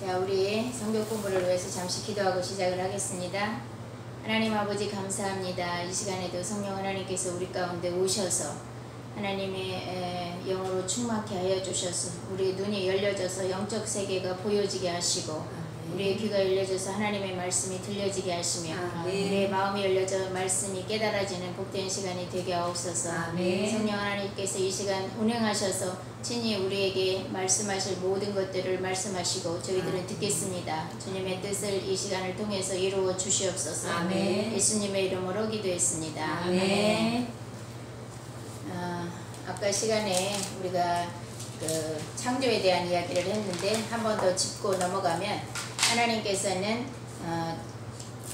자, 우리 성경 공부를 위해서 잠시 기도하고 시작을 하겠습니다. 하나님 아버지 감사합니다. 이 시간에도 성령 하나님께서 우리 가운데 오셔서 하나님의 영으로 충만케 하여 주셔서 우리의 눈이 열려져서 영적 세계가 보여지게 하시고 우리의 귀가 열려져서 하나님의 말씀이 들려지게 하시며 우리의 마음이 열려져 말씀이 깨달아지는 복된 시간이 되게 하옵소서. 성령 하나님께서 이 시간 운행하셔서 친히 우리에게 말씀하실 모든 것들을 말씀하시고 저희들은 듣겠습니다. 주님의 뜻을 이 시간을 통해서 이루어 주시옵소서. 예수님의 이름으로 기도했습니다. 아까 시간에 우리가 그 창조에 대한 이야기를 했는데 한 번 더 짚고 넘어가면 하나님께서는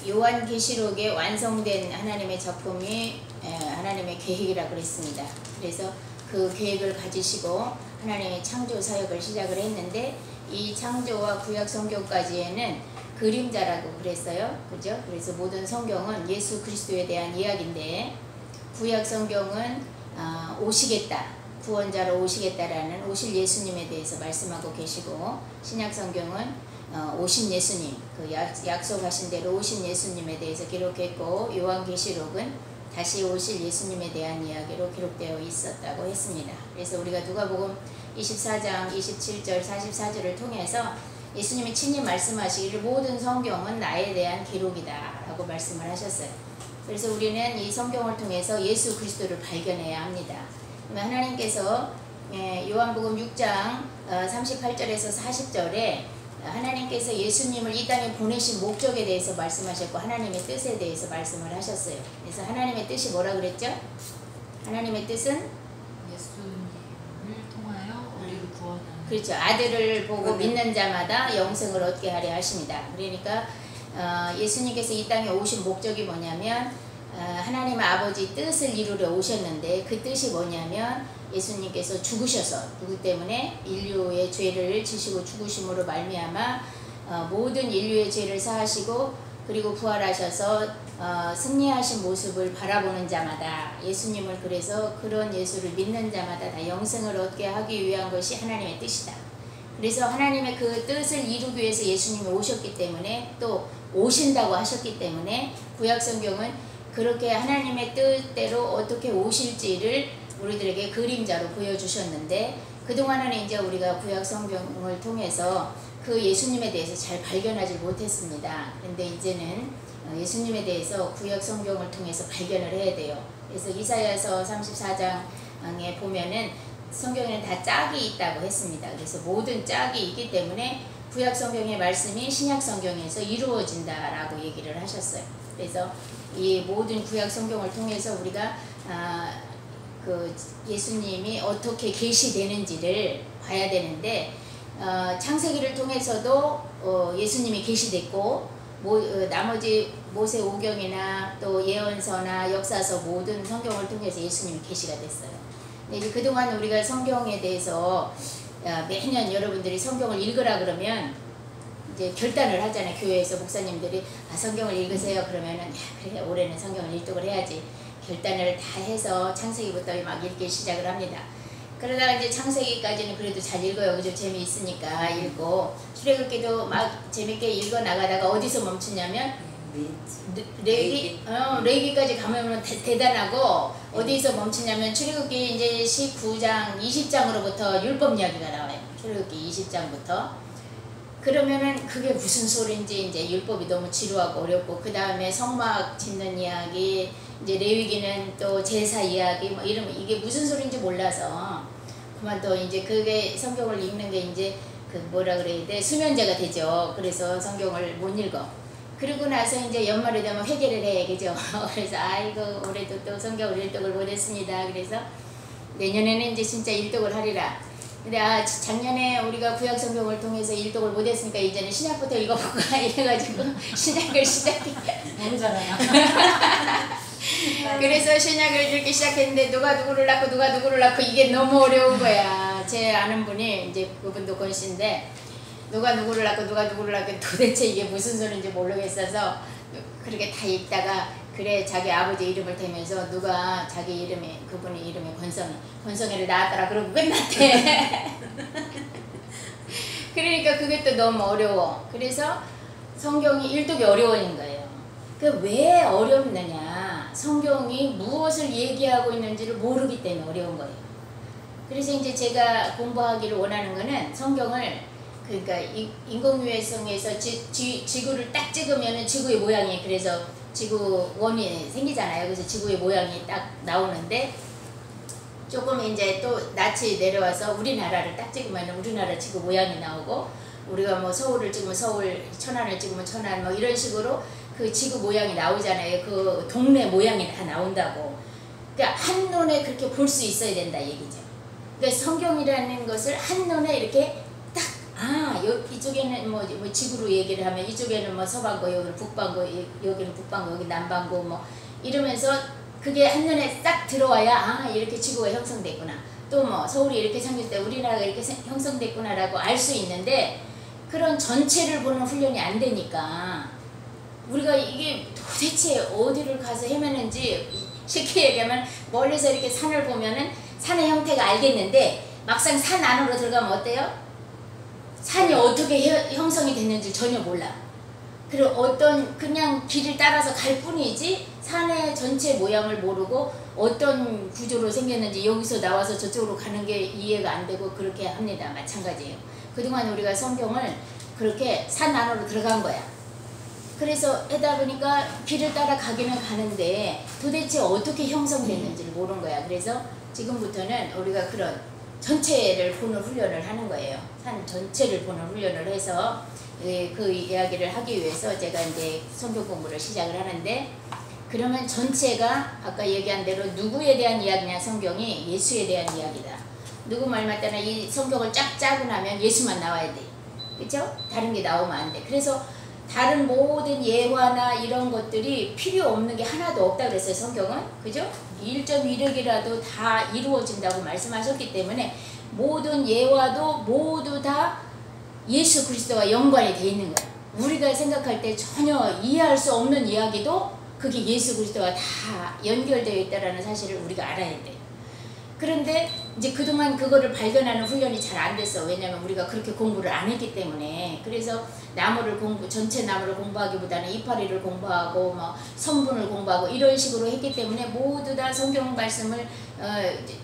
요한계시록에 완성된 하나님의 작품이 하나님의 계획이라고 그랬습니다. 그래서 그 계획을 가지시고 하나님의 창조 사역을 시작을 했는데 이 창조와 구약 성경까지에는 그림자라고 그랬어요. 그죠? 그래서 모든 성경은 예수 그리스도에 대한 이야기인데 구약 성경은 오시겠다, 구원자로 오시겠다라는 오실 예수님에 대해서 말씀하고 계시고 신약 성경은 오신 예수님, 그 약속하신 대로 오신 예수님에 대해서 기록했고 요한계시록은 다시 오실 예수님에 대한 이야기로 기록되어 있었다고 했습니다. 그래서 우리가 누가복음 24장 27절 44절을 통해서 예수님이 친히 말씀하시기를 모든 성경은 나에 대한 기록이다 라고 말씀을 하셨어요. 그래서 우리는 이 성경을 통해서 예수 그리스도를 발견해야 합니다. 하나님께서 요한복음 6장 38절에서 40절에 하나님께서 예수님을 이 땅에 보내신 목적에 대해서 말씀하셨고 하나님의 뜻에 대해서 말씀을 하셨어요. 그래서 하나님의 뜻이 뭐라 그랬죠? 하나님의 뜻은 예수님을 통하여 우리를 구원하는, 그렇죠. 아들을 보고 믿는 자마다 영생을 얻게 하려 하십니다. 그러니까 예수님께서 이 땅에 오신 목적이 뭐냐면 하나님 아버지 뜻을 이루려 오셨는데 그 뜻이 뭐냐면 예수님께서 죽으셔서 누구 때문에 인류의 죄를 지시고 죽으심으로 말미암아 모든 인류의 죄를 사하시고 그리고 부활하셔서 승리하신 모습을 바라보는 자마다 예수님을 그래서 그런 예수를 믿는 자마다 다 영생을 얻게 하기 위한 것이 하나님의 뜻이다. 그래서 하나님의 그 뜻을 이루기 위해서 예수님이 오셨기 때문에 또 오신다고 하셨기 때문에 구약성경은 그렇게 하나님의 뜻대로 어떻게 오실지를 우리들에게 그림자로 보여주셨는데 그동안은 이제 우리가 구약 성경을 통해서 그 예수님에 대해서 잘 발견하지 못했습니다. 그런데 이제는 예수님에 대해서 구약 성경을 통해서 발견을 해야 돼요. 그래서 이사야서 34장에 보면은 성경에는 다 짝이 있다고 했습니다. 그래서 모든 짝이 있기 때문에 구약 성경의 말씀이 신약 성경에서 이루어진다라고 얘기를 하셨어요. 그래서 이 모든 구약 성경을 통해서 우리가 그 예수님이 어떻게 계시되는지를 봐야 되는데 창세기를 통해서도 예수님이 계시됐고 나머지 모세오경이나 또 예언서나 역사서 모든 성경을 통해서 예수님이 계시가 됐어요. 근데 이제 그동안 우리가 성경에 대해서 매년 여러분들이 성경을 읽으라 그러면 이제 결단을 하잖아요. 교회에서 목사님들이 성경을 읽으세요. 그러면은 그래 올해는 성경을 일독을 해야지. 결단을 다 해서 창세기부터 막 읽기 시작을 합니다. 그러다가 이제 창세기까지는 그래도 잘 읽어요. 그죠? 재미있으니까 읽고 출애굽기도 막 재밌게 읽어 나가다가 어디서 멈추냐면 레위기까지 가면 대단하고 어디서 멈추냐면 출애굽기 이제 19장 20장으로부터 율법 이야기가 나와요. 출애굽기 20장부터. 그러면은 그게 무슨 소린지 이제 율법이 너무 지루하고 어렵고 그 다음에 성막 짓는 이야기 이제 레위기는 또 제사 이야기 뭐 이러면 이게 무슨 소린지 몰라서 그만 또 이제 그게 성경을 읽는 게 이제 그 뭐라 그래야 돼 수면제가 되죠. 그래서 성경을 못 읽어. 그리고 나서 이제 연말이 되면 회개를 해 그죠. 그래서 아이고 올해도 또 성경을 일독을 못했습니다. 그래서 내년에는 이제 진짜 일독을 하리라. 근데 작년에 우리가 구약 성경을 통해서 일독을 못했으니까 이제는 신약부터 읽어볼까 이래가지고 신약을 시작해. 너무 잘하나. 그래서 신약을 읽기 시작했는데 누가 누구를 낳고 누가 누구를 낳고 이게 너무 어려운 거야. 제 아는 분이 이제 그분도 권씨인데 누가 누구를 낳고 누가 누구를 낳고 도대체 이게 무슨 소리인지 모르겠어서 그렇게 다 읽다가 그래 자기 아버지 이름을 대면서 누가 자기 이름에 그분의 이름이 권성이를 낳았더라 그러고 끝났대. 그러니까 그게 또 너무 어려워. 그래서 성경이 일독이 어려워진 거예요. 그 왜 어렵느냐? 성경이 무엇을 얘기하고 있는지를 모르기 때문에 어려운 거예요. 그래서 이제 제가 공부하기를 원하는 거는 성경을 그러니까 인공위성에서 지구를 딱 찍으면은 지구의 모양이 그래서 지구원이 생기잖아요. 그래서 지구의 모양이 딱 나오는데 조금 이제 또 낯이 내려와서 우리나라를 딱 찍으면 우리나라 지구 모양이 나오고 우리가 뭐 서울을 찍으면 서울, 천안을 찍으면 천안 뭐 이런 식으로 그 지구 모양이 나오잖아요. 그 동네 모양이 다 나온다고. 그러니까 한눈에 그렇게 볼 수 있어야 된다 얘기죠. 그러니까 성경이라는 것을 한눈에 이렇게 딱 이쪽에는 뭐 지구로 얘기를 하면 이쪽에는 뭐 서반구, 여기는 북반구, 여기는 북반구, 여기 남반구 뭐 이러면서 그게 한눈에 딱 들어와야 이렇게 지구가 형성됐구나. 또 뭐 서울이 이렇게 생길 때 우리나라가 이렇게 형성됐구나라고 알 수 있는데 그런 전체를 보는 훈련이 안 되니까 우리가 이게 도대체 어디를 가서 헤매는지 쉽게 얘기하면 멀리서 이렇게 산을 보면은 산의 형태가 알겠는데 막상 산 안으로 들어가면 어때요? 산이 어떻게 형성이 됐는지 전혀 몰라. 그리고 어떤 그냥 길을 따라서 갈 뿐이지 산의 전체 모양을 모르고 어떤 구조로 생겼는지 여기서 나와서 저쪽으로 가는 게 이해가 안 되고 그렇게 합니다. 마찬가지예요. 그동안 우리가 성경을 그렇게 산 안으로 들어간 거야. 그래서 하다 보니까 길을 따라 가기는 가는데 도대체 어떻게 형성됐는지를 모르는 거야. 그래서 지금부터는 우리가 그런 전체를 보는 훈련을 하는 거예요. 산 전체를 보는 훈련을 해서 그 이야기를 하기 위해서 제가 이제 성경 공부를 시작을 하는데 그러면 전체가 아까 얘기한 대로 누구에 대한 이야기냐 성경이 예수에 대한 이야기다. 누구 말 맞다나 이 성경을 쫙 짜고 나면 예수만 나와야 돼. 그렇죠? 다른 게 나오면 안 돼. 그래서 다른 모든 예화나 이런 것들이 필요 없는 게 하나도 없다 그랬어요. 성경은. 그죠? 1.1획이라도 다 이루어진다고 말씀하셨기 때문에 모든 예화도 모두 다 예수 그리스도와 연관이 돼 있는 거예요. 우리가 생각할 때 전혀 이해할 수 없는 이야기도 그게 예수 그리스도와 다 연결되어 있다는 사실을 우리가 알아야 돼. 그런데 이제 그동안 그거를 발견하는 훈련이 잘 안 됐어. 왜냐면 우리가 그렇게 공부를 안 했기 때문에. 그래서 전체 나무를 공부하기보다는 이파리를 공부하고 뭐 성분을 공부하고 이런 식으로 했기 때문에 모두 다 성경 말씀을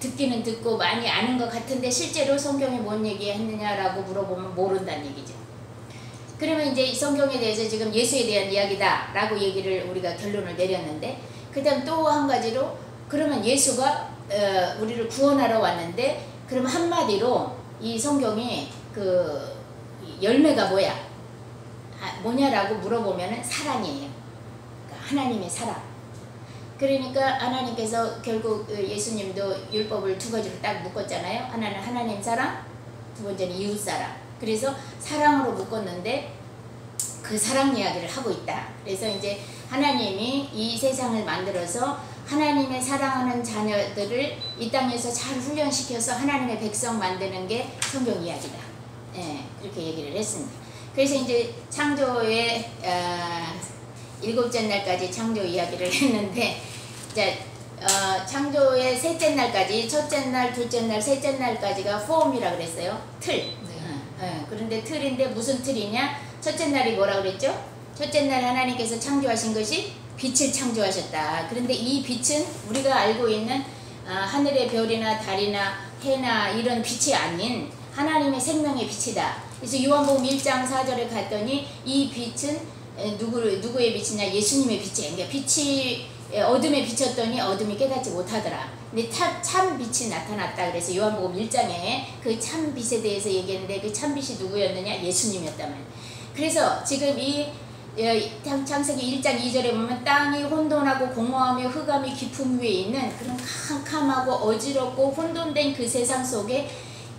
듣기는 듣고 많이 아는 것 같은데 실제로 성경이 뭔 얘기했느냐라고 물어보면 모른다는 얘기죠. 그러면 이제 성경에 대해서 지금 예수에 대한 이야기다 라고 얘기를 우리가 결론을 내렸는데 그 다음 또 한 가지로 그러면 예수가 우리를 구원하러 왔는데 그럼 한마디로 이 성경이 그 열매가 뭐냐라고 물어보면은 사랑이에요. 그러니까 하나님의 사랑. 그러니까 하나님께서 결국 예수님도 율법을 두 가지로 딱 묶었잖아요. 하나는 하나님 사랑, 두 번째는 이웃 사랑. 그래서 사랑으로 묶었는데 그 사랑 이야기를 하고 있다. 그래서 이제 하나님이 이 세상을 만들어서 하나님의 사랑하는 자녀들을 이 땅에서 잘 훈련시켜서 하나님의 백성 만드는 게 성경 이야기다. 예, 그렇게 얘기를 했습니다. 그래서 이제 창조의 일곱째 날까지 창조 이야기를 했는데 이제 창조의 셋째 날까지 첫째 날, 둘째 날, 셋째 날까지가 폼이라 그랬어요. 틀. 그런데 틀인데 무슨 틀이냐? 첫째 날이 뭐라 그랬죠? 첫째 날 하나님께서 창조하신 것이 빛을 창조하셨다. 그런데 이 빛은 우리가 알고 있는 하늘의 별이나 달이나 해나 이런 빛이 아닌 하나님의 생명의 빛이다. 그래서 요한복음 1장 4절에 갔더니 이 빛은 누구의 빛이냐? 예수님의 빛이에요. 그러니까 빛이 어둠에 비쳤더니 어둠이 깨닫지 못하더라. 근데 참 빛이 나타났다. 그래서 요한복음 1장에 그 참 빛에 대해서 얘기했는데 그 참 빛이 누구였느냐? 예수님이었단 말이에요. 그래서 지금 이 창세기 1장 2절에 보면 땅이 혼돈하고 공허하며 흑암이 깊음 위에 있는 그런 캄캄하고 어지럽고 혼돈된 그 세상 속에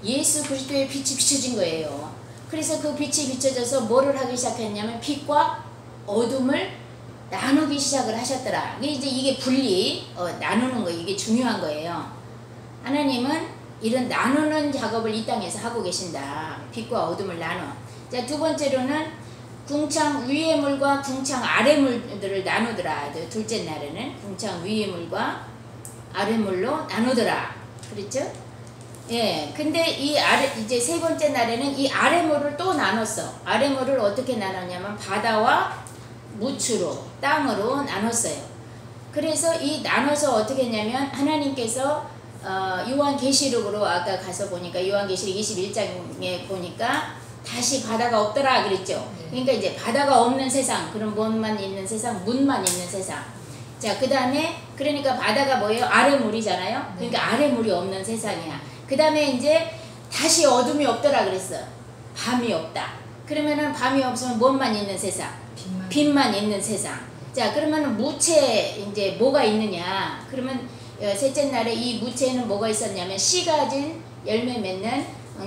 예수 그리스도의 빛이 비춰진 거예요. 그래서 그 빛이 비춰져서 뭐를 하기 시작했냐면 빛과 어둠을 나누기 시작을 하셨더라. 이게 분리, 나누는 거 이게 중요한 거예요. 하나님은 이런 나누는 작업을 이 땅에서 하고 계신다. 빛과 어둠을 나눠. 자, 두 번째로는 궁창 위의 물과 궁창 아래 물들을 나누더라. 둘째 날에는 궁창 위의 물과 아래 물로 나누더라. 그랬죠? 예, 근데 이 이제 세 번째 날에는 이 아래모를 또 나눴어. 아래모를 어떻게 나눴냐면 바다와 무추로, 땅으로 나눴어요. 그래서 이 나눠서 어떻게 했냐면 하나님께서 요한계시록으로 아까 가서 보니까 요한계시록 21장에 보니까 다시 바다가 없더라 그랬죠. 그러니까 이제 바다가 없는 세상, 그럼 문만 있는 세상, 문만 있는 세상. 자, 그 다음에 그러니까 바다가 뭐예요? 아래물이잖아요. 그러니까 아래물이 없는 세상이야. 그 다음에 이제 다시 어둠이 없더라 그랬어. 밤이 없다. 그러면은 밤이 없으면 뭔만 있는 세상? 빛만 있는 세상. 자, 그러면 무채 이제 뭐가 있느냐? 그러면 셋째 날에 이 무채에는 뭐가 있었냐면 씨 가진 열매 맺는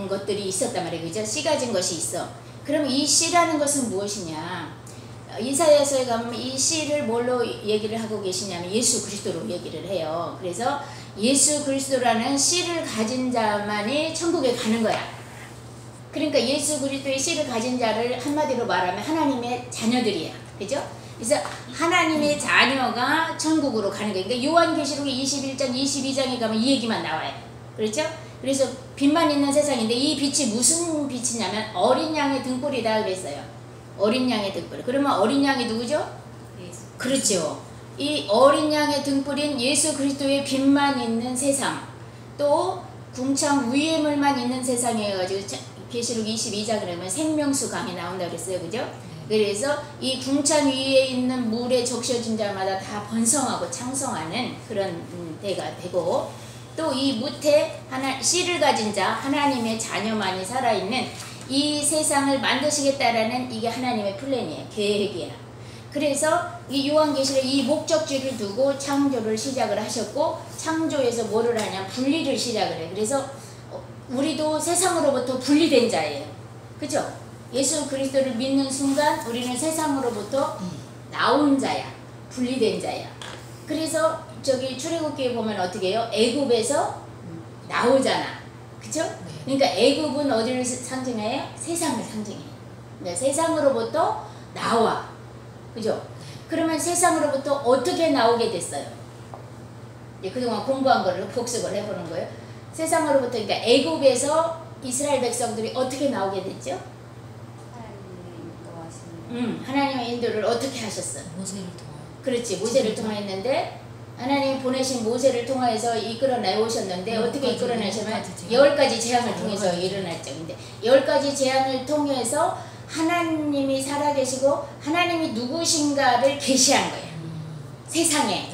것들이 있었단 말이에요. 그죠? 씨 가진 것이 있어. 그럼 이 씨라는 것은 무엇이냐? 이사야서에 가면 이 씨를 뭘로 얘기를 하고 계시냐면 예수 그리스도로 얘기를 해요. 그래서 예수 그리스도라는 씨를 가진 자만이 천국에 가는 거야. 그러니까 예수 그리스도의 씨를 가진 자를 한마디로 말하면 하나님의 자녀들이야. 그죠? 그래서 하나님의 자녀가 천국으로 가는 거예요. 그러니까 요한계시록 21장, 22장에 가면 이 얘기만 나와요. 그렇죠? 그래서 빛만 있는 세상인데 이 빛이 무슨 빛이냐면 어린 양의 등불이다 그랬어요. 어린 양의 등불. 그러면 어린 양이 누구죠? 예수. 그렇죠. 이 어린 양의 등불인 예수 그리스도의 빛만 있는 세상, 또 궁창 위에 물만 있는 세상에 가지고 계시록 22장 그러면 생명수 강이 나온다 그랬어요. 그죠? 그래서 이 궁창 위에 있는 물에 적셔진 자마다 다 번성하고 창성하는 그런 때가 되고, 또 이 무태 씨를 가진 자 하나님의 자녀만이 살아있는 이 세상을 만드시겠다라는 이게 하나님의 플랜이에요. 계획이야. 그래서 이 요한계시록 이 목적지를 두고 창조를 시작을 하셨고, 창조에서 뭐를 하냐 분리를 시작을 해. 그래서 우리도 세상으로부터 분리된 자예요. 그죠? 예수 그리스도를 믿는 순간 우리는 세상으로부터 나온 자야. 분리된 자야. 그래서 저기 출애굽기에 보면 어떻게 해요? 애굽에서 나오잖아. 그죠? 그러니까 애굽은 어디를 상징해요? 세상을 상징해요. 그러니까 세상으로부터 나와. 그죠? 그러면 세상으로부터 어떻게 나오게 됐어요? 그동안 공부한 거를 복습을 해보는 거예요. 세상으로부터, 그러니까 애굽에서 이스라엘 백성들이 어떻게 나오게 됐죠? 하나님의 인도를 어떻게 하셨어? 모세를 통하여. 그렇지, 모세를 통하였는데 하나님이 보내신 모세를 통해서 이끌어내오셨는데 어떻게 이끌어내시면 10가지 재앙을 통해서 일어났죠. 근데 10가지 재앙을 통해서 하나님이 살아계시고 하나님이 누구신가를 계시한 거예요. 세상에.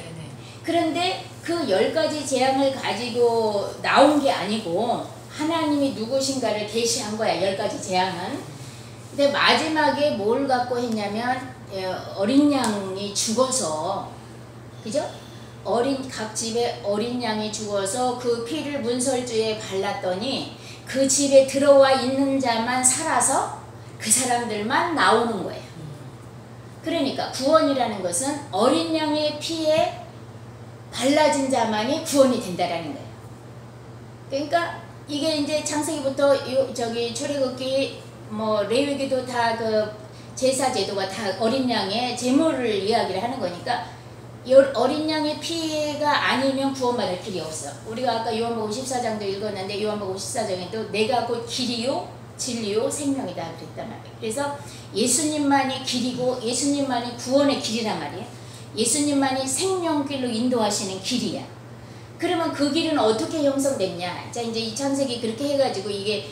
그런데 그 10가지 재앙을 가지고 나온 게 아니고 하나님이 누구신가를 계시한 거야. 10가지 재앙은. 근데 마지막에 뭘 갖고 했냐면 어린 양이 죽어서, 그죠? 각 집에 어린 양이 죽어서 그 피를 문설주에 발랐더니 그 집에 들어와 있는 자만 살아서 그 사람들만 나오는 거예요. 그러니까 구원이라는 것은 어린 양의 피에 발라진 자만이 구원이 된다라는 거예요. 그러니까 이게 이제 창세기부터 저기 출애굽기 뭐 레위기도 다 그 제사 제도가 다 어린 양의 제물을 이야기를 하는 거니까 어린 양의 피가 아니면 구원받을 길이 없어. 우리가 아까 요한복음 14장도 읽었는데 요한복음 14장에도 내가 곧 길이요 진리요 생명이다 그랬단 말이에요. 그래서 예수님만이 길이고 예수님만이 구원의 길이란 말이에요. 예수님만이 생명길로 인도하시는 길이야. 그러면 그 길은 어떻게 형성됐냐? 자, 이제 이 창세기 그렇게 해가지고 이게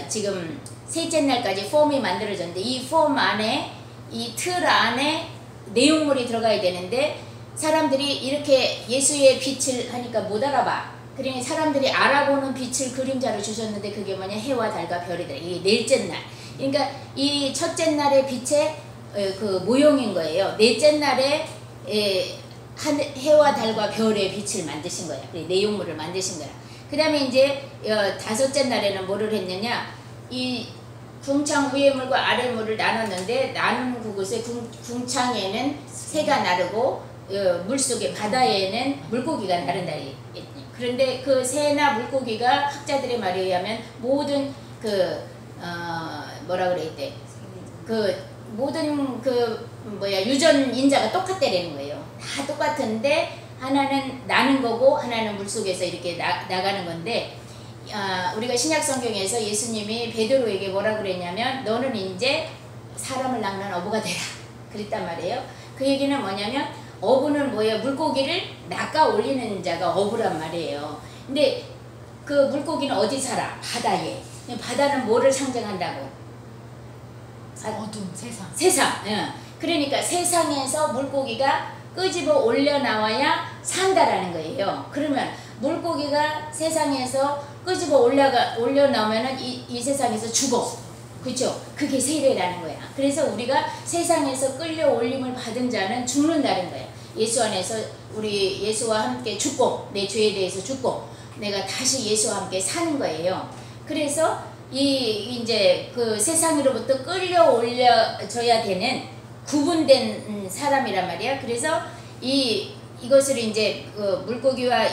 지금 셋째 날까지 폼이 만들어졌는데 이 폼 안에, 이 틀 안에 내용물이 들어가야 되는데 사람들이 이렇게 예수의 빛을 하니까 못 알아봐. 그러니 사람들이 알아보는 빛을 그림자로 주셨는데 그게 뭐냐? 해와 달과 별이다. 이게 넷째 날. 그러니까 이 첫째 날의 빛의 그 모형인 거예요. 넷째 날에 해와 달과 별의 빛을 만드신 거야. 내용물을 만드신 거야. 그 다음에 이제 다섯째 날에는 뭐를 했느냐? 이 궁창 위의 물과 아래 물을 나눴는데 나눈 그곳에 궁창에는 새가 나르고 물속에 바다에는 물고기가 나른다. 그런데 그 새나 물고기가 학자들의 말에 의하면 모든 뭐라 그랬대? 모든 유전 인자가 똑같다라는 거예요. 다 똑같은데 하나는 나는 거고 하나는 물속에서 이렇게 나가는 건데 우리가 신약 성경에서 예수님이 베드로에게 뭐라 그랬냐면 너는 이제 사람을 낚는 어부가 되라 그랬단 말이에요. 그 얘기는 뭐냐면 어부는 뭐예요? 물고기를 낚아 올리는 자가 어부란 말이에요. 근데 그 물고기는 어디 살아? 바다에. 바다는 뭐를 상징한다고? 어둠, 세상. 세상. 그러니까 세상에서 물고기가 끄집어 올려 나와야 산다라는 거예요. 그러면 물고기가 세상에서 끄집어 올려 나오면은 이 세상에서 죽어. 그렇죠? 그게 세례라는 거야. 그래서 우리가 세상에서 끌려 올림을 받은 자는 죽는다는 거야. 예수 안에서 우리 예수와 함께 죽고 내 죄에 대해서 죽고 내가 다시 예수와 함께 사는 거예요. 그래서 이제 그 세상으로부터 끌려 올려져야 되는 구분된 사람이란 말이야. 그래서 이것을 이제 그 물고기와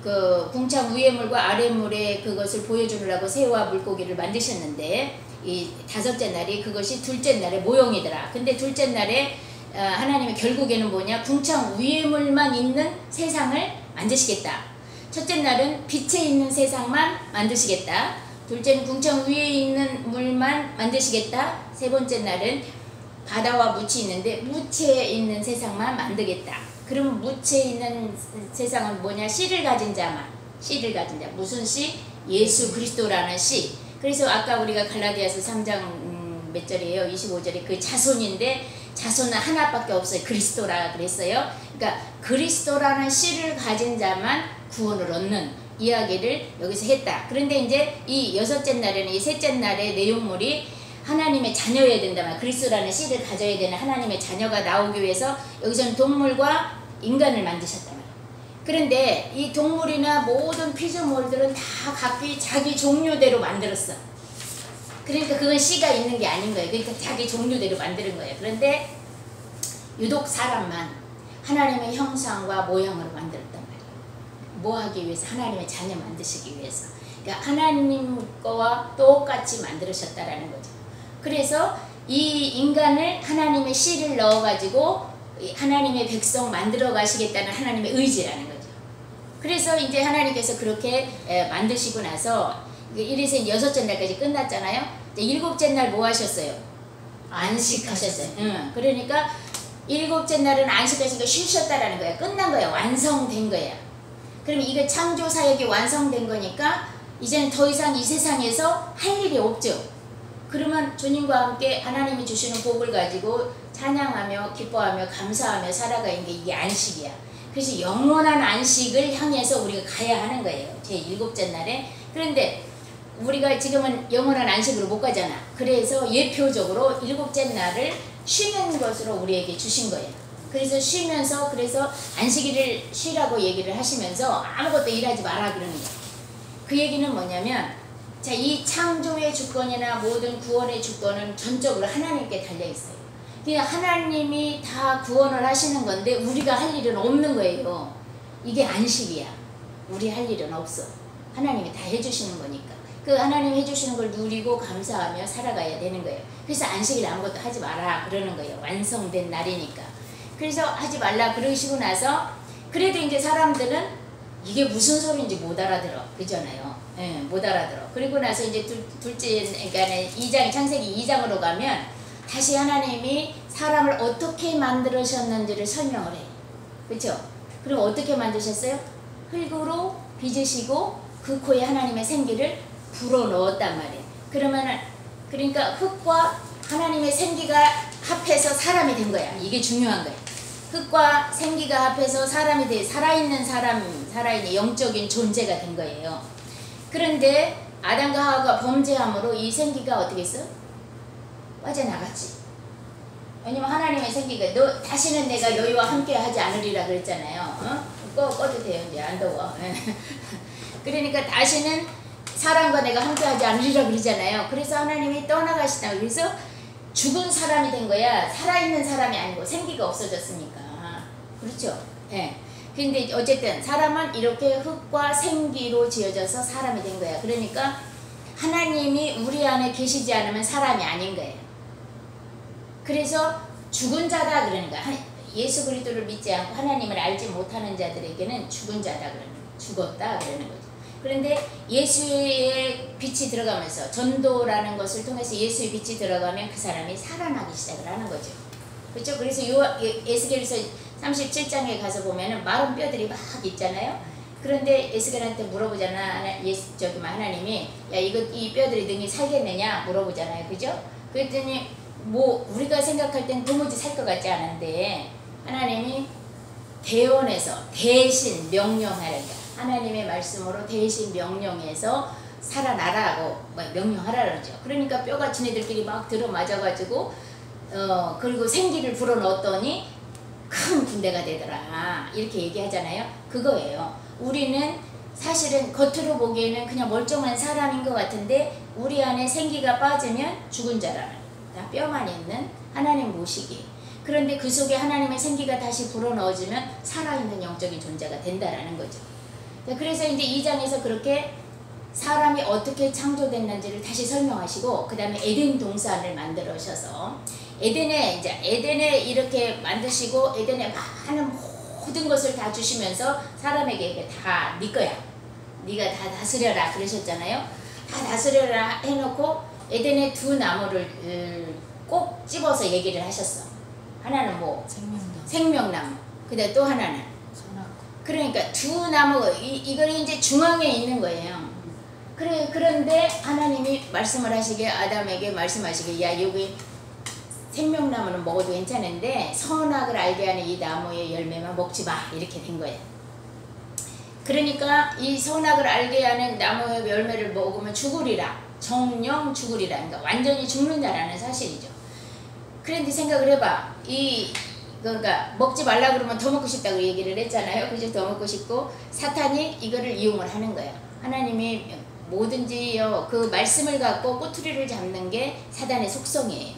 그 궁창 위의 물과 아래 물의 그것을 보여주느라고 새와 물고기를 만드셨는데 이 다섯째 날이 그것이 둘째 날의 모형이더라. 근데 둘째 날에 하나님이 결국에는 뭐냐? 궁창 위의 물만 있는 세상을 만드시겠다. 첫째 날은 빛에 있는 세상만 만드시겠다. 둘째는 궁창 위에 있는 물만 만드시겠다. 세 번째 날은 바다와 묻이 있는데 무체에 있는 세상만 만들겠다. 그러면 무체에 있는 세상은 뭐냐? 씨를 가진 자만. 씨를 가진 자. 무슨 씨? 예수 그리스도라는 씨. 그래서 아까 우리가 갈라디아서 3장 몇 절이에요? 25절에 그 자손인데 자손은 하나밖에 없어요. 그리스도라 그랬어요. 그러니까 그리스도라는 씨를 가진 자만 구원을 얻는 이야기를 여기서 했다. 그런데 이제 이 여섯째 날에는 이 셋째 날의 내용물이 하나님의 자녀여야 된다면 그리스도라는 씨를 가져야 되는 하나님의 자녀가 나오기 위해서 여기서는 동물과 인간을 만드셨단 말이에요. 그런데 이 동물이나 모든 피조물들은 다 각기 자기 종류대로 만들었어. 그러니까 그건 씨가 있는 게 아닌 거예요. 그러니까 자기 종류대로 만드는 거예요. 그런데 유독 사람만 하나님의 형상과 모양으로 만들었단 말이에요. 뭐 하기 위해서? 하나님의 자녀 만드시기 위해서. 그러니까 하나님 거와 똑같이 만들으셨다라는 거죠. 그래서 이 인간을 하나님의 씨를 넣어가지고 하나님의 백성 만들어 가시겠다는 하나님의 의지라는 거죠. 그래서 이제 하나님께서 그렇게 만드시고 나서 이래서 이제 여섯째 날까지 끝났잖아요. 이제 일곱째 날 뭐 하셨어요? 안식하셨어요. 그러니까 일곱째 날은 안식하시니까 쉬셨다라는 거야. 끝난 거야. 완성된 거야. 그러면 이거 창조 사역이 완성된 거니까 이제는 더 이상 이 세상에서 할 일이 없죠. 그러면 주님과 함께 하나님이 주시는 복을 가지고 찬양하며 기뻐하며 감사하며 살아가는 게 이게 안식이야. 그래서 영원한 안식을 향해서 우리가 가야 하는 거예요. 제 일곱째 날에. 그런데 우리가 지금은 영원한 안식으로 못 가잖아. 그래서 예표적으로 일곱째 날을 쉬는 것으로 우리에게 주신 거예요. 그래서 쉬면서 그래서 안식일을 쉬라고 얘기를 하시면서 아무것도 일하지 마라 그러는 거예요. 그 얘기는 뭐냐면 자, 이 창조의 주권이나 모든 구원의 주권은 전적으로 하나님께 달려있어요. 그냥 하나님이 다 구원을 하시는 건데 우리가 할 일은 없는 거예요. 이게 안식이야. 우리 할 일은 없어. 하나님이 다 해주시는 거니까. 그 하나님 해주시는 걸 누리고 감사하며 살아가야 되는 거예요. 그래서 안식일 아무것도 하지 마라 그러는 거예요. 완성된 날이니까. 그래서 하지 말라 그러시고 나서 그래도 이제 사람들은 이게 무슨 소리인지 못 알아들어. 그잖아요. 예, 못 알아들어. 그리고 나서 이제 둘째, 그러니까 창세기 2장으로 가면 다시 하나님이 사람을 어떻게 만들으셨는지를 설명을 해. 그렇죠? 그럼 어떻게 만드셨어요? 흙으로 빚으시고 그 코에 하나님의 생기를 불어넣었단 말이에요. 그러면은 그러니까 흙과 하나님의 생기가 합해서 사람이 된 거야. 이게 중요한 거야. 흙과 생기가 합해서 사람이 돼 살아있는 사람, 살아있는 영적인 존재가 된 거예요. 그런데 아담과 하와가 범죄함으로 이 생기가 어떻게 했어? 빠져나갔지. 왜냐면 하나님의 생기가 다시는 내가 너희와 함께 하지 않으리라 그랬잖아요. 꺼도 돼요. 이제 안 더워. 그러니까 다시는 사람과 내가 함께 하지 않으리라 그러잖아요. 그래서 하나님이 떠나가시다. 그래서 죽은 사람이 된 거야. 살아있는 사람이 아니고 생기가 없어졌으니까. 그렇죠? 예. 근데 어쨌든 사람은 이렇게 흙과 생기로 지어져서 사람이 된 거야. 그러니까 하나님이 우리 안에 계시지 않으면 사람이 아닌 거예요. 그래서 죽은 자다 그러니까 예수 그리스도를 믿지 않고 하나님을 알지 못하는 자들에게는 죽은 자다 그러는 거예요. 죽었다 그러는 거죠. 그런데 예수의 빛이 들어가면서 전도라는 것을 통해서 예수의 빛이 들어가면 그 사람이 살아나기 시작을 하는 거죠. 그렇죠? 그래서 에스겔서 37장에 가서 보면은 마른 뼈들이 막 있잖아요. 그런데 에스겔한테 물어보잖아. 하나님이 야 이 뼈들이 능히 살겠느냐 물어보잖아요. 그죠? 그랬더니 뭐 우리가 생각할 땐 도무지 살 것 같지 않은데 하나님이 대언해서 대신 명령하라니까. 하나님의 말씀으로 대신 명령해서 살아나라고 명령하라 그러죠. 그러니까 뼈가 지네들끼리 막 들어맞아가지고 그리고 생기를 불어넣었더니 큰 군대가 되더라 이렇게 얘기하잖아요. 그거예요. 우리는 사실은 겉으로 보기에는 그냥 멀쩡한 사람인 것 같은데 우리 안에 생기가 빠지면 죽은 자라는 다 뼈만 있는 하나님 모시기. 그런데 그 속에 하나님의 생기가 다시 불어넣어지면 살아있는 영적인 존재가 된다라는 거죠. 그래서 이제 2장에서 그렇게 사람이 어떻게 창조됐는지를 다시 설명하시고 그 다음에 에덴 동산을 만들어셔서 에덴에 이렇게 만드시고 에덴에 많은 모든 것을 다 주시면서 사람에게 다 네 거야. 네가 다 다스려라 그러셨잖아요. 다 다스려라 해놓고 에덴의 두 나무를 꼭 집어서 얘기를 하셨어. 하나는 뭐 생명나무. 그다음 또 하나는 그러니까 두 나무 이걸 이제 중앙에 있는 거예요. 그런데 하나님이 말씀을 하시게 아담에게 말씀하시게 야 여기 생명나무는 먹어도 괜찮은데 선악을 알게 하는 이 나무의 열매만 먹지 마 이렇게 된 거예요. 그러니까 이 선악을 알게 하는 나무의 열매를 먹으면 죽으리라 정령 죽으리라 그러니까 완전히 죽는다라는 사실이죠. 그런데 생각을 해봐. 그러니까 먹지 말라 그러면 더 먹고 싶다고 얘기를 했잖아요. 그죠? 더 먹고 싶고 사탄이 이거를 이용을 하는 거예요. 하나님이 뭐든지요 그 말씀을 갖고 꼬투리를 잡는 게 사단의 속성이에요.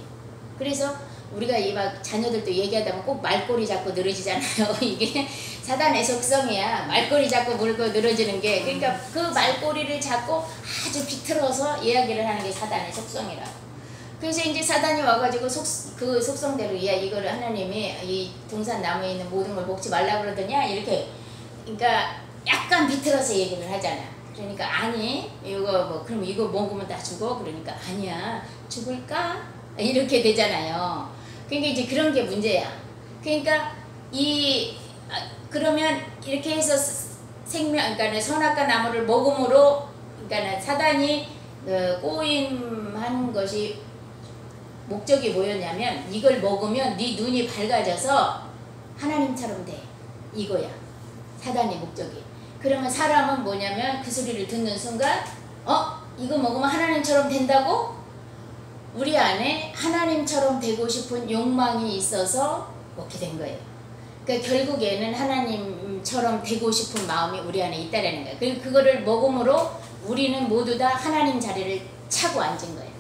그래서 우리가 이 막 자녀들도 얘기하다 보면 꼭 말꼬리 잡고 늘어지잖아요. 이게 사단의 속성이야. 말꼬리 잡고 물고 늘어지는 게. 그러니까 그 말꼬리를 잡고 아주 비틀어서 이야기를 하는 게 사단의 속성이라고. 그래서 이제 사단이 와가지고 그 속성대로 야 이거를 하나님이 이 동산 나무에 있는 모든 걸 먹지 말라 그러더냐 이렇게 그러니까 약간 비틀어서 얘기를 하잖아. 그러니까 아니 이거 뭐 그럼 이거 먹으면 다 죽어 그러니까 아니야 죽을까 이렇게 되잖아요. 그러니까 이제 그런 게 문제야. 그러니까 그러면 이렇게 해서 그러니까 선악과 나무를 먹음으로 그러니까 사단이 꼬임한 것이 목적이 뭐였냐면 이걸 먹으면 네 눈이 밝아져서 하나님처럼 돼 이거야 사단의 목적이. 그러면 사람은 뭐냐면 그 소리를 듣는 순간 이거 먹으면 하나님처럼 된다고? 우리 안에 하나님처럼 되고 싶은 욕망이 있어서 먹게 된 거예요. 그러니까 결국에는 하나님처럼 되고 싶은 마음이 우리 안에 있다라는 거예요. 그리고 그거를 먹음으로 우리는 모두 다 하나님 자리를 차고 앉은 거예요.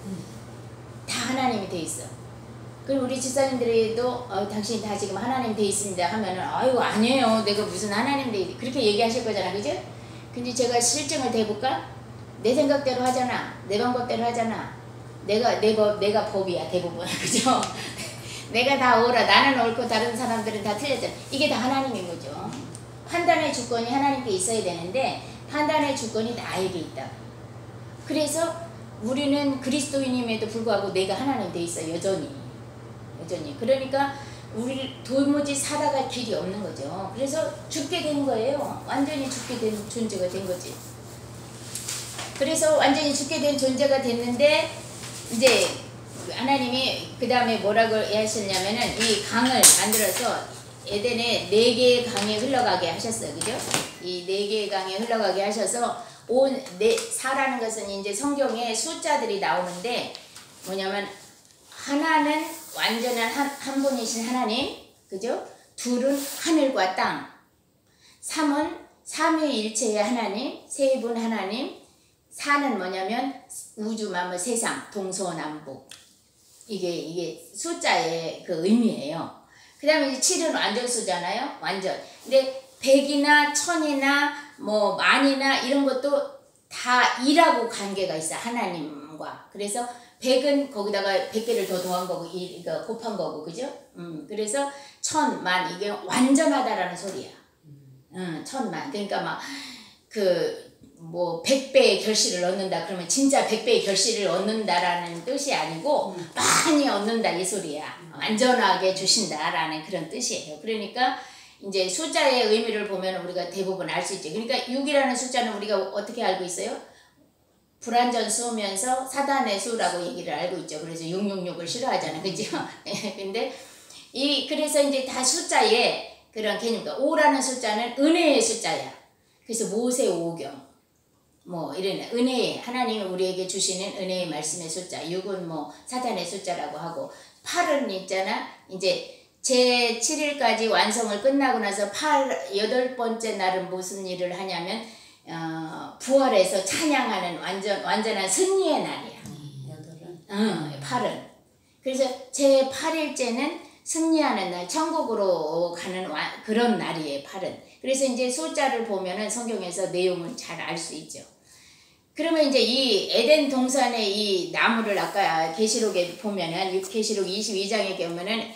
다 하나님이 돼 있어. 그리고 우리 집사님들도 당신 다 지금 하나님 돼 있습니다 하면은 아유 아니에요 내가 무슨 하나님 돼 있 그렇게 얘기하실 거잖아. 그죠? 근데 제가 실증을 대볼까? 내 생각대로 하잖아. 내 방법대로 하잖아. 내가 법이야 대부분. 그죠? 내가 다 옳아. 나는 옳고 다른 사람들은 다 틀렸잖아. 이게 다 하나님인 거죠. 판단의 주권이 하나님께 있어야 되는데 판단의 주권이 나에게 있다. 그래서 우리는 그리스도인임에도 불구하고 내가 하나님 돼 있어 여전히. 그러니까 우리 도무지 살아갈 길이 없는 거죠. 그래서 죽게 된 거예요. 완전히 죽게 된 존재가 된 거지. 그래서 완전히 죽게 된 존재가 됐는데 이제 하나님이 그 다음에 뭐라고 하셨냐면은 이 강을 만들어서 에덴에 4개의 강이 흘러가게 하셨어요. 그죠? 이 4개의 강이 흘러가게 하셔서 사라는 것은 이제 성경에 숫자들이 나오는데 뭐냐면 하나는 완전한 한 분이신 하나님, 그죠? 둘은 하늘과 땅, 3은 삼위일체의 하나님, 3분 하나님, 4는 뭐냐면 우주 만물 세상 동서남북. 이게 숫자의 그 의미예요. 그 다음에 이제 7은 완전수잖아요. 완전. 근데 100이나 1000이나 뭐 만이나 이런 것도 다 2라고 관계가 있어 하나님과. 그래서 100은 거기다가 100개를 더 더한 거고 그러니까 곱한 거고 그죠? 그래서 1000, 만 이게 완전하다라는 소리야. 1000만. 그러니까 막 뭐 100배의 결실을 얻는다 그러면 진짜 100배의 결실을 얻는다라는 뜻이 아니고 많이 얻는다 이 소리야. 안전하게 주신다라는 그런 뜻이에요. 그러니까 이제 숫자의 의미를 보면 우리가 대부분 알 수 있죠. 그러니까 6이라는 숫자는 우리가 어떻게 알고 있어요? 불완전 수면서 사단의 수라고 얘기를 알고 있죠. 그래서 666을 싫어하잖아요. 그죠? 근데 그래서 이제 다 숫자에 그런 개념도 5라는 숫자는 은혜의 숫자야. 그래서 모세 오경 뭐 이런 은혜 하나님이 우리에게 주시는 은혜의 말씀의 숫자 6은 뭐 사단의 숫자라고 하고 8은 있잖아 이제 제 7일까지 완성을 끝나고 나서 8번째 날은 무슨 일을 하냐면 부활해서 찬양하는 완전한 승리의 날이야. 8은 그래서 제 8일째는 승리하는 날 천국으로 가는 그런 날이에요. 8은 그래서 이제 숫자를 보면은 성경에서 내용을 잘 알 수 있죠. 그러면 이제 이 에덴 동산의 이 나무를 아까 계시록에 보면은 계시록 22장에 보면은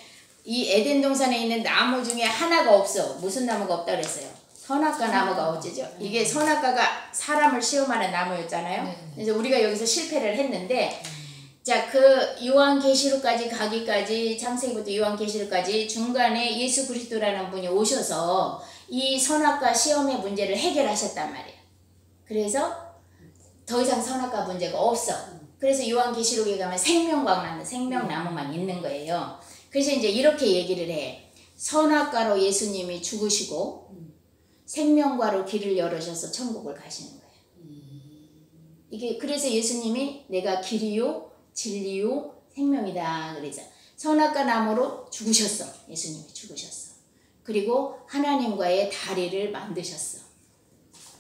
이 에덴 동산에 있는 나무 중에 하나가 없어. 무슨 나무가 없다 그랬어요? 선악과 나무가 어쩌죠? 이게 선악과가 사람을 시험하는 나무였잖아요. 그래서 우리가 여기서 실패를 했는데 자, 그 요한계시록까지 가기까지 창세기부터 요한계시록까지 중간에 예수 그리스도라는 분이 오셔서 이 선악과 시험의 문제를 해결하셨단 말이에요. 그래서 더 이상 선악과 문제가 없어. 그래서 요한계시록에 가면 생명과는 생명나무만 있는 거예요. 그래서 이제 이렇게 얘기를 해. 선악과로 예수님이 죽으시고 생명과로 길을 열으셔서 천국을 가시는 거예요. 이게 그래서 예수님이 내가 길이요 진리요 생명이다 그러죠. 선악과 나무로 죽으셨어. 예수님이 죽으셨어. 그리고 하나님과의 다리를 만드셨어.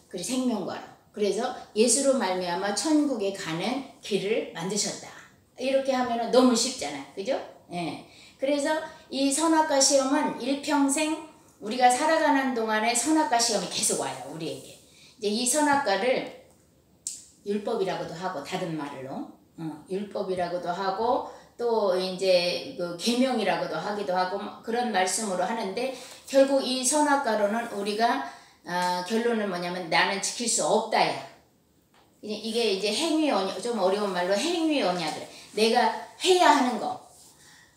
그리고 생명과로. 그래서 예수로 말미암아 천국에 가는 길을 만드셨다. 이렇게 하면은 너무 쉽잖아요. 그죠? 예. 그래서 이 선악과 시험은 일평생 우리가 살아가는 동안에 선악과 시험이 계속 와요. 우리에게. 이제 이 선악과를 율법이라고도 하고 다른 말로 율법이라고도 하고 또 이제 그 계명이라고도 하기도 하고 그런 말씀으로 하는데 결국 이 선악과로는 우리가 결론은 뭐냐면 나는 지킬 수 없다야. 이게 이제 행위 언약 좀 어려운 말로 행위 언약을 내가 해야 하는 거.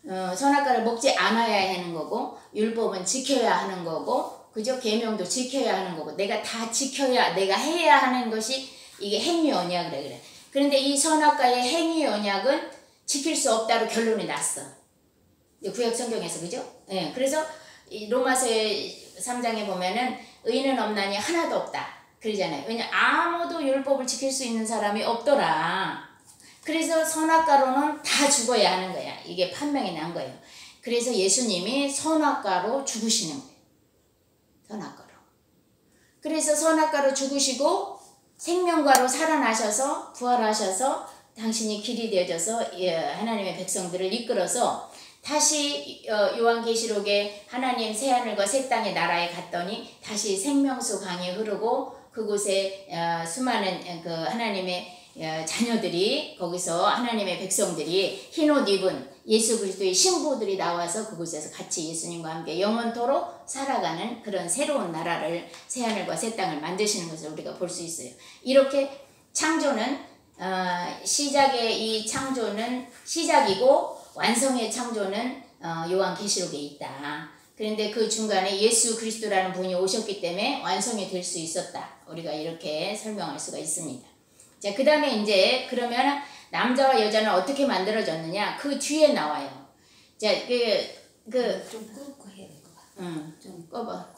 선악과를 먹지 않아야 하는 거고 율법은 지켜야 하는 거고 그죠? 계명도 지켜야 하는 거고 내가 다 지켜야 내가 해야 하는 것이 이게 행위 언약이라 그래. 그런데 이 선악과의 행위 언약은 지킬 수 없다로 결론이 났어. 구약 성경에서 그죠? 예. 그래서 이 로마서 3장에 보면은 의인은 없나니 하나도 없다 그러잖아요. 왜냐 아무도 율법을 지킬 수 있는 사람이 없더라. 그래서 선악과로는 다 죽어야 하는 거야. 이게 판명이 난 거예요. 그래서 예수님이 선악과로 죽으시는 거예요. 선악과로. 그래서 선악과로 죽으시고 생명과로 살아나셔서 부활하셔서 당신이 길이 되어져서 하나님의 백성들을 이끌어서 다시 요한계시록에 하나님 새하늘과 새 땅의 나라에 갔더니 다시 생명수 강이 흐르고 그곳에 수많은 그 하나님의 자녀들이 거기서 하나님의 백성들이 흰옷 입은 예수 그리스도의 신부들이 나와서 그곳에서 같이 예수님과 함께 영원토록 살아가는 그런 새로운 나라를 새하늘과 새 땅을 만드시는 것을 우리가 볼 수 있어요. 이렇게 창조는 시작의 이 창조는 시작이고 완성의 창조는 요한계시록에 있다. 그런데 그 중간에 예수 그리스도라는 분이 오셨기 때문에 완성이 될 수 있었다. 우리가 이렇게 설명할 수가 있습니다. 자, 그 다음에 이제 그러면 남자와 여자는 어떻게 만들어졌느냐? 그 뒤에 나와요. 자, 좀 끄고 해야 될 것 같아. 좀 꺼봐.